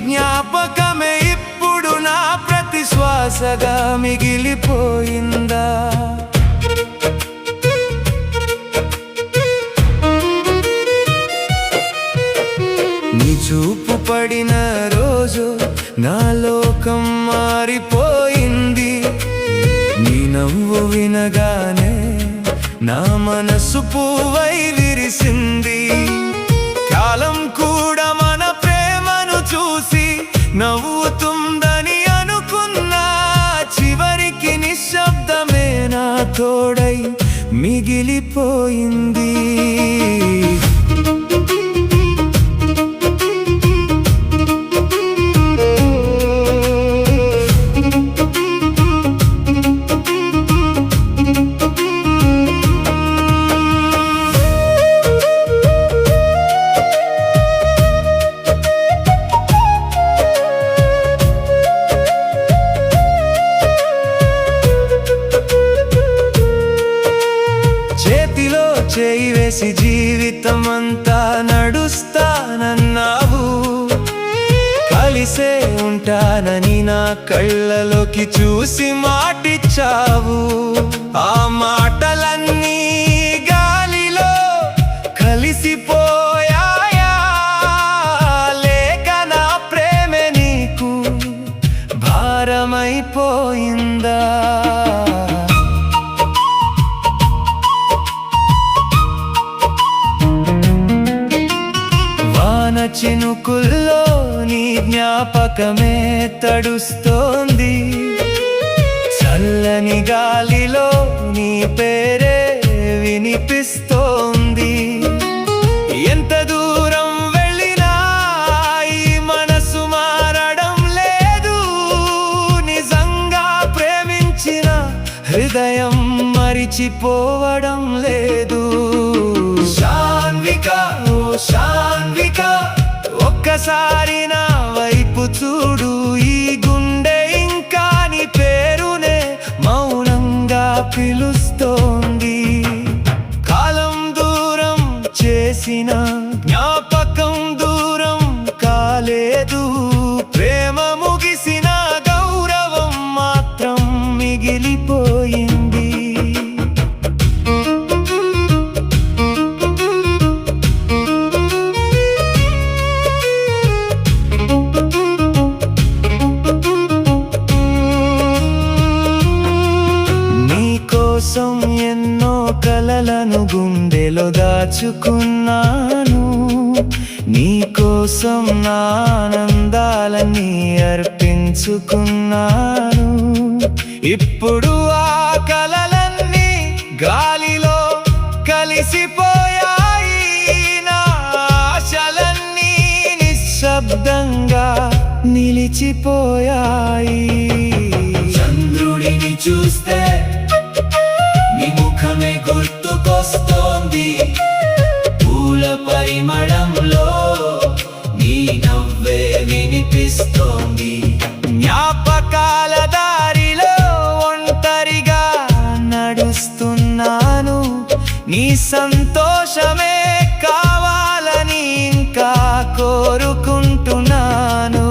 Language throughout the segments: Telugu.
జ్ఞాపకమే ఇప్పుడు నా ప్రతి శ్వాసగా మిగిలిపోయిందా? నీ చూపు పడిన రోజు నా లోకం మారిపోయింది. నీ నవ్వు వినగానే నా మనసు పువ్వై విరిసింది. కాలం కూడా మన ప్రేమను చూసి నవ్వుతుందని అనుకున్నా, చివరికి నిశ్శబ్దమే నా తోడై మిగిలిపోయింది. చేతిలో చేయి వేసి జీవితమంతా నడుస్తానన్నావు. కలిసే ఉంటానని నా కళ్ళలోకి చూసి మాటిచ్చావు. ఆ మాటలన్నీ గాలిలో కలిసిపోయాయా? లేక నా ప్రేమే నీకు భారమైపోయిందా? చినుకుల్లో నీ జ్ఞాపకమే తడుస్తోంది. చల్లని గాలిలో నీ పేరే వినిపిస్తోంది. ఎంత దూరం వెళ్ళినా ఈ మనసు మారడం లేదు. నిజంగా ప్రేమించిన హృదయం మరిచిపోవడం లేదు. శాన్విక, ఓ శాన్విక, ఒక్కసారి నా వైపు చూడు. ఈ గుండె ఇంకా నీ పేరునే మౌనంగా పిలుస్తోంది. కాలం దూరం చేసిన జ్ఞాపకం దూరం కాలేదు. ప్రేమ ముగిసిన గౌరవం మాత్రం మిగిలిపోయింది. కోసం ఎన్నో కలలను గుండెలో దాచుకున్నాను. నీ కోసం నా ఆనందాలన్నీ అర్పించుకున్నాను. ఇప్పుడు ఆ కలలన్నీ గాలిలో కలిసిపోయాయి. నా ఆశలన్నీ నిశ్శబ్దంగా నిలిచిపోయాయి. చంద్రుడిని చూస్తే నీ ముఖమే గుర్తుకొస్తోంది. పూల పరిమళంలో నీ నవ్వే వినిపిస్తోంది. జ్ఞాపకాల దారిలో ఒంటరిగా నడుస్తున్నాను. నీ సంతోషమే కావాలని ఇంకా కోరుకుంటున్నాను.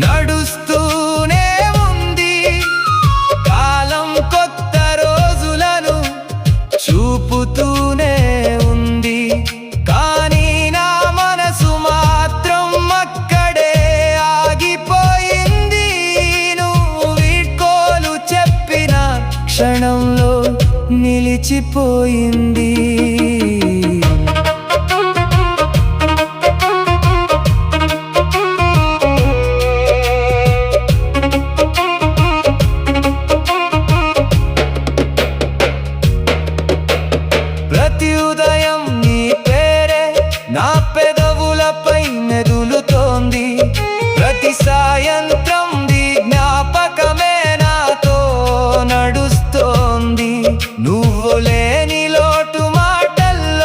నడుస్తూనే ఉంది. కాలం కొత్త రోజులను చూపుతూనే ఉంది. కానీ నా మనసు మాత్రం అక్కడే ఆగిపోయింది. నువ్వు వీడ్కోలు చెప్పిన క్షణంలో నిలిచిపోయింది. ప్రతి ఉదయం నీ పేరే నా పెదవులపై మెదులుతోంది. ప్రతి సాయంత్రం నీ జ్ఞాపకమే నాతో నడుస్తోంది. నువ్వు లేని లోటు మాటల్లో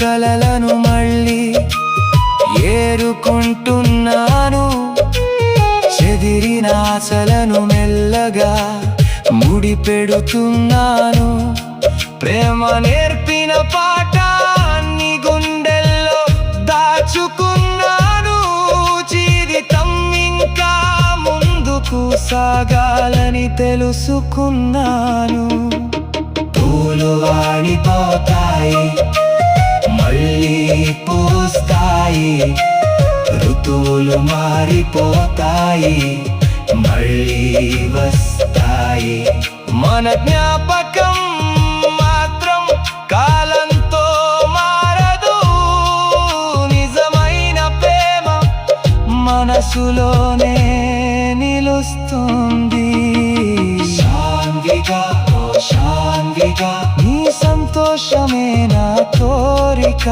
కలలను మళ్ళీ ఏరుకుంటున్నాను. చెదిరిన ఆశలను మెల్లగా ముడిపెడుతున్నాను. ప్రేమ నేర్పిన పాఠాన్ని గుండెల్లో దాచుకున్నాను. జీవితం ఇంకా ముందుకు సాగాలని తెలుసుకున్నాను. పూలు వాడిపోతాయి, మళ్ళీ పూస్తాయి. ఋతువులు మారిపోతాయి, మళ్ళీ వస్తాయి. మన జ్ఞాపకం మాత్రం కాలంతో మారదు. నిజమైన ప్రేమ మనసులోనే నిలుస్తుంది. శాంతిగా ఓ శాంతిగా నీ సంతోషమే నా కోరిక.